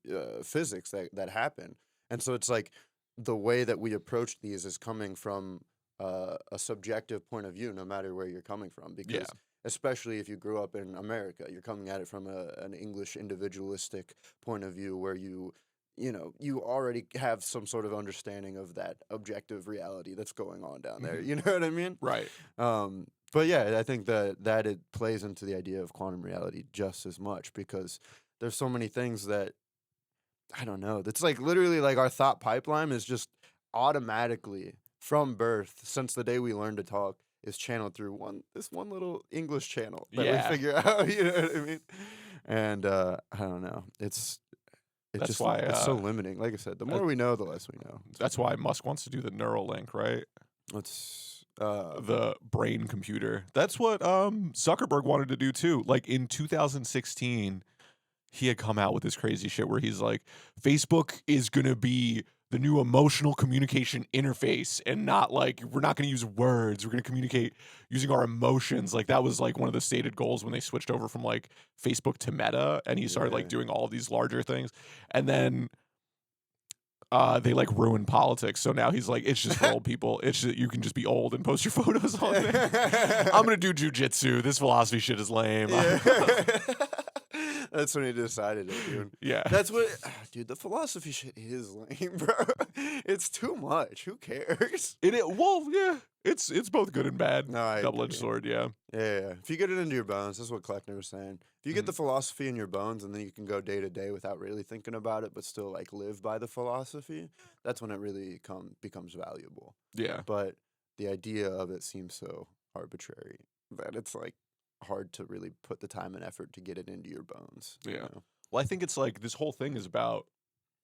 physics that happen. And so it's like the way that we approach these is coming from a subjective point of view, no matter where you're coming from. Because especially if you grew up in America, you're coming at it from an English individualistic point of view where you already have some sort of understanding of that objective reality that's going on down there. You know what I mean? Right. But yeah, I think that it plays into the idea of quantum reality just as much because there's so many things that, I don't know, that's like literally like our thought pipeline is just automatically from birth, since the day we learned to talk, is channeled through this one little English channel that we figure out, you know what I mean? And I don't know. It's so limiting. Like I said, the more we know, the less we know. That's why Musk wants to do the Neuralink, right? The brain computer. That's what Zuckerberg wanted to do too. Like in 2016, he had come out with this crazy shit where he's like, Facebook is gonna be the new emotional communication interface, and not like, we're not gonna use words. We're gonna communicate using our emotions. Like that was like one of the stated goals when they switched over from like Facebook to Meta, and he started like doing all of these larger things. And then they like ruin politics. So now he's like, it's just for old people. It's just, you can just be old and post your photos on there. I'm gonna do jujitsu. This philosophy shit is lame. Yeah. That's when he decided it, dude. Yeah. That's what, dude. The philosophy shit is lame, bro. It's too much. Who cares? Well, yeah. It's both good and bad. No, I Double-edged agree. sword. Yeah. Yeah. If you get it into your bones, that's what Kleckner was saying. If you get the philosophy in your bones, and then you can go day to day without really thinking about it, but still like live by the philosophy, that's when it really becomes valuable. Yeah. But the idea of it seems so arbitrary that it's like hard to really put the time and effort to get it into your bones. Yeah. You know? Well, I think it's like this whole thing is about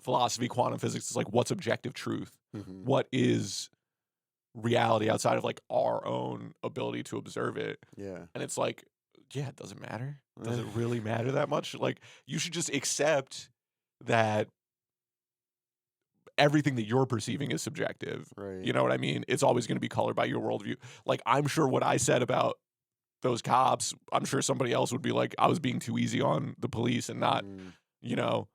philosophy, quantum physics. It's like, what's objective truth? Mhm. What is reality outside of like our own ability to observe it? Yeah. And it's like, yeah, it doesn't matter. Does it really matter that much? Like, you should just accept that everything that you're perceiving is subjective. Right. You know what I mean? It's always going to be colored by your worldview. Like, I'm sure what I said about those cops, I'm sure somebody else would be like, I was being too easy on the police and not, you know,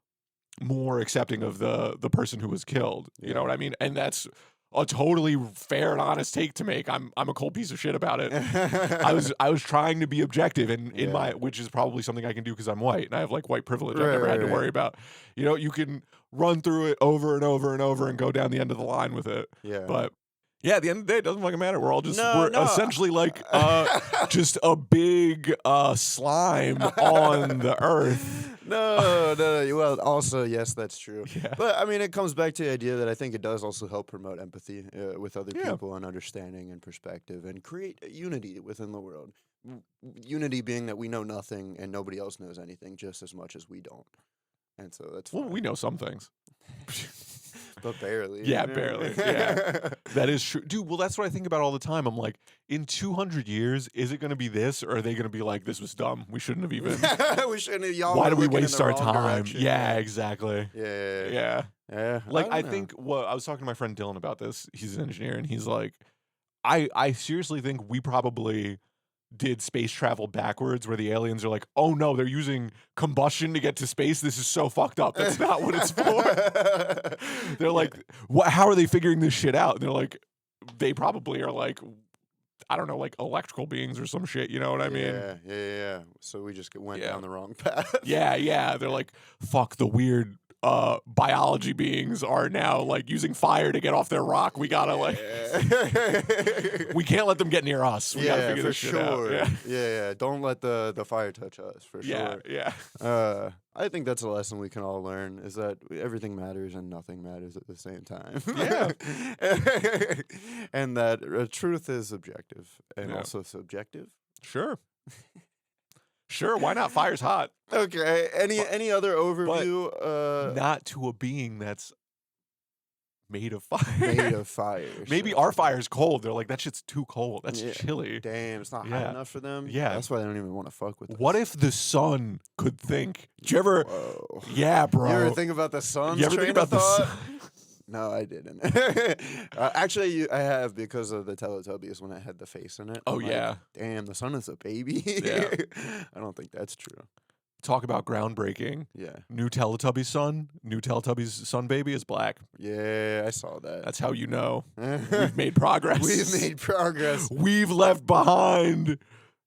more accepting of the person who was killed. You know what I mean? And that's a totally fair and honest take to make. I'm a cold piece of shit about it. I was trying to be objective in my, which is probably something I can do because I'm white and I have like white privilege. I've never had to worry about. You know, you can run through it over and over and over and go down the end of the line with it. Yeah. But yeah, at the end of the day, it doesn't fucking matter. We're all just No. essentially like just a big slime on the earth. No. Well, also, yes, that's true. Yeah. But I mean, it comes back to the idea that I think it does also help promote empathy with other people and understanding and perspective and create unity within the world. Unity being that we know nothing and nobody else knows anything just as much as we don't. And so that's fine. Well, we know some things. But barely. Yeah, barely. Yeah. That is true. Dude, well, that's what I think about all the time. I'm like, in 200 years, is it going to be this? Or are they going to be like, this was dumb. We shouldn't have even. We shouldn't have. Y'all Why were do we looking in waste the our wrong time? direction. Yeah, exactly. Yeah. Like, I don't know. think, well, I was talking to my friend Dylan about this. He's an engineer, and he's like, I seriously think we probably did space travel backwards, where the aliens are like, oh no, they're using combustion to get to space. This is so fucked up. That's not what it's for. They're like, how are they figuring this shit out? And they're like, they probably are like, I don't know, like electrical beings or some shit. You know what I mean? Yeah. So we just went down the wrong path. Yeah. They're like, fuck, the weird biology beings are now like using fire to get off their rock. We gotta like, we can't let them get near us. We gotta figure this shit out. Yeah. Don't let the fire touch us, for sure. Yeah. I think that's a lesson we can all learn, is that everything matters and nothing matters at the same time. Yeah. And that truth is objective and also subjective. Sure. Sure, why not? Fire's hot. Okay. Any other overview? Not to a being that's made of fire. Made of fire. Maybe our fire's cold. They're like, that shit's too cold. That's chilly. Damn, it's not hot enough for them. Yeah. That's why they don't even want to fuck with us. What if the sun could think? Did you ever? Whoa. Yeah, bro. You ever think about the sun's You ever think train of about the thought? sun? No, I didn't. Actually, I have, because of the Teletubbies when I had the face in it. Oh, I'm like, yeah. damn, the sun is a baby. Yeah. I don't think that's true. Talk about groundbreaking. Yeah. New Teletubbies son baby is black. Yeah, I saw that. That's how you know we've made progress. We've made progress. We've left behind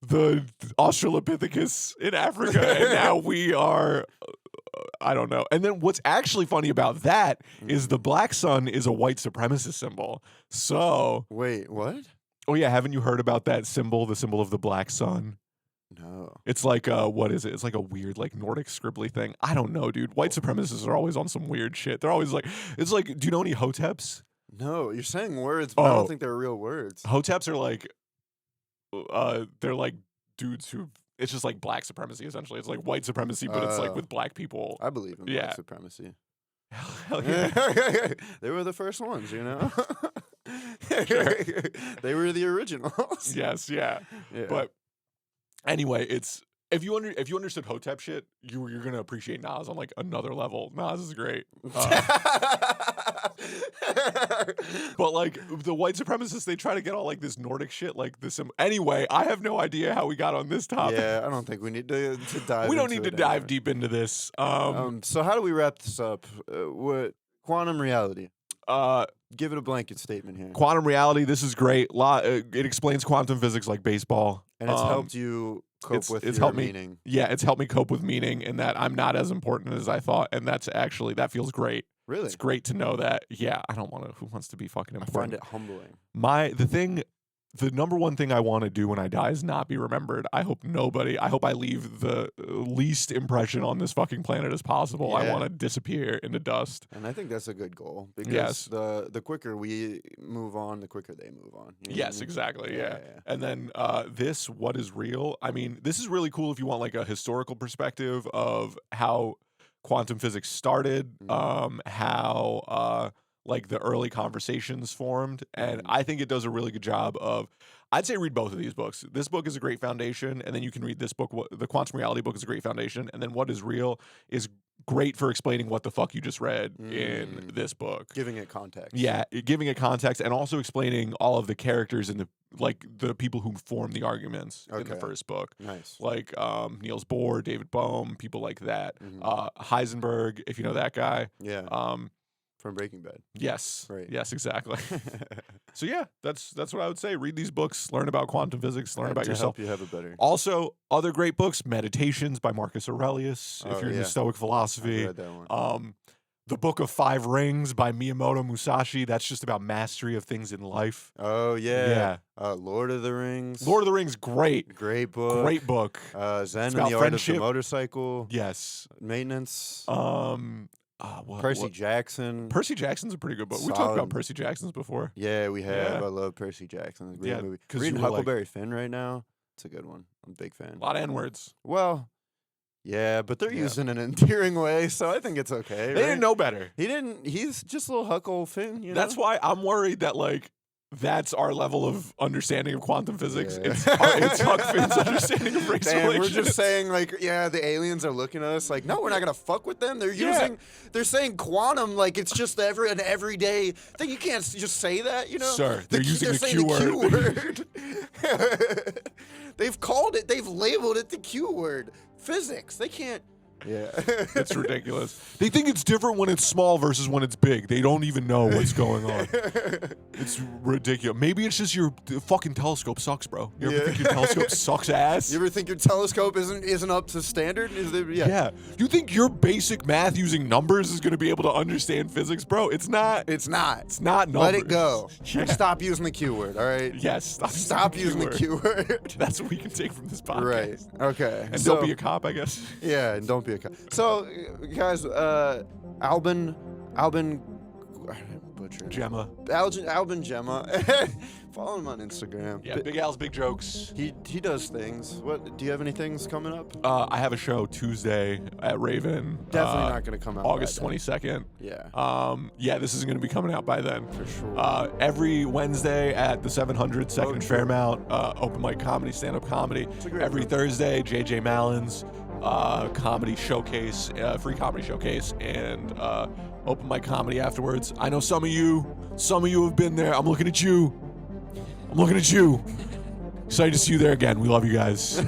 the Australopithecus in Africa, and now we are, I don't know. And then what's actually funny about that is the black sun is a white supremacist symbol. So, Wait, what? oh yeah, haven't you heard about that symbol, the symbol of the black sun? No. It's like, what is it? It's like a weird, like, Nordic scribbly thing. I don't know, dude. White supremacists are always on some weird shit. They're always like, it's like, do you know any hoteps? No, you're saying words, but I don't think they're real words. Hoteps are like, they're like dudes who, it's just like black supremacy, essentially. It's like white supremacy, but it's like with black people. I believe in black supremacy. Hell yeah. They were the first ones, you know? Sure. They were the originals. Yes, yeah. But anyway, it's if you understood Hotep shit, you're gonna appreciate Nas on like another level. Nas is great. But like the white supremacists, they try to get all like this Nordic shit, like this. Anyway, I have no idea how we got on this topic. Yeah, I don't think we need to dive. We don't into need to it dive anymore. deep into this. So how do we wrap this up? What Quantum reality. Uh, Give it a blanket statement here. Quantum reality. This is great. It explains quantum physics like baseball, And it's helped you cope with it's your helped me. meaning. Yeah, it's helped me cope with meaning, and that I'm not as important as I thought, and that feels great. Really? It's great to know that. Yeah, I don't want to. Who wants to be fucking I important? find it humbling. The number one thing I want to do when I die is not be remembered. I hope I leave the least impression on this fucking planet as possible. I Yeah. want to disappear into dust. And I think that's a good goal because Yes. the quicker we move on, the quicker they move on. You know what I Yes, mean? exactly. Yeah. Yeah. And then what is real? I mean, this is really cool if you want like a historical perspective of how quantum physics started, how like the early conversations formed. And I think it does a really good job of, I'd say read both of these books. This book is a great foundation, and then you can read this book. The Quantum Reality book is a great foundation, and then What is Real is great for explaining what the fuck you just read in this book. Giving it context. Yeah, giving it context and also explaining all of the characters and the people who form the arguments in the first book. Nice. Like Niels Bohr, David Bohm, people like that. Heisenberg, if you know that guy. Yeah. From Breaking Bad. Yes. Right. Yes, exactly. So yeah, that's what I would say. Read these books, learn about quantum physics, learn about to yourself. help you have it better. Also, other great books, Meditations by Marcus Aurelius, if you're into Stoic philosophy. I read that one. The Book of Five Rings by Miyamoto Musashi. That's just about mastery of things in life. Oh yeah. Lord of the Rings. Lord of the Rings, great. Great book. Great book. Zen It's and about the Art friendship. of the Motorcycle. Yes. Maintenance. Percy Jackson. Percy Jackson's a pretty good book. We talked about Solid. Percy Jackson's before. Yeah, we have. Yeah. I love Percy Jackson. It's a great Yeah, movie. 'cause Reading you were like- Huckleberry Finn right now. It's a good one. I'm a big fan. A lot of N-words. Well, yeah, but they're used in an endearing way, so I think it's okay. They didn't know better. He didn't. He's just a little Huckle Finn. You know? That's why I'm worried that like that's our level of understanding of quantum physics. Yeah. It's Huck Finn's understanding of race Damn, we're relations. just saying like, yeah, the aliens are looking at us like, no, we're not gonna fuck with them. They're saying quantum like it's just an everyday thing. You can't just say that, you know. Sir, they're using the saying Q word. They've called it. They've labeled it the Q word. Physics. They can't. Yeah. It's ridiculous. They think it's different when it's small versus when it's big. They don't even know what's going on. It's ridiculous. Maybe it's just your fucking telescope sucks, bro. You ever think your telescope sucks ass? You ever think your telescope isn't up to standard? Yeah. You think your basic math using numbers is going to be able to understand physics, bro? It's not. It's not. It's not numbers. Let it go. Yeah. And stop using the Q word, all right? Yes. Stop using the Q word. That's what we can take from this podcast. Right. Okay. And don't be a cop, I guess. Yeah, and don't be a cop. So, guys, Alban butcher. Xhema. Alban Xhema. Follow him on Instagram. Yeah, Big Al's Big Jokes. He does things. What do you have any things coming up? I have a show Tuesday at Raven. Definitely not going to come out August by then. 22nd. Yeah. Yeah, this isn't going to be coming out by then. For sure. Every Wednesday at the 700 2nd and true. Fairmount, open mic comedy, stand-up comedy. a great Every room. Thursday, JJ Mallin's comedy showcase, free comedy showcase, and open mic comedy afterwards. I know some of you have been there. I'm looking at you. Excited to see you there again. We love you guys.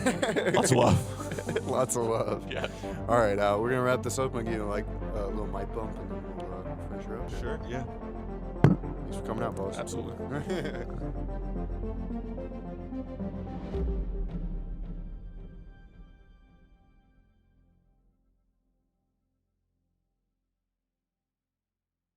Lots of love. Lots of love. Yeah. All right, we're going to wrap this up and give you like a little mic bump and then we'll finish her up. Sure. Yeah. Thanks for coming out, boss. Absolutely.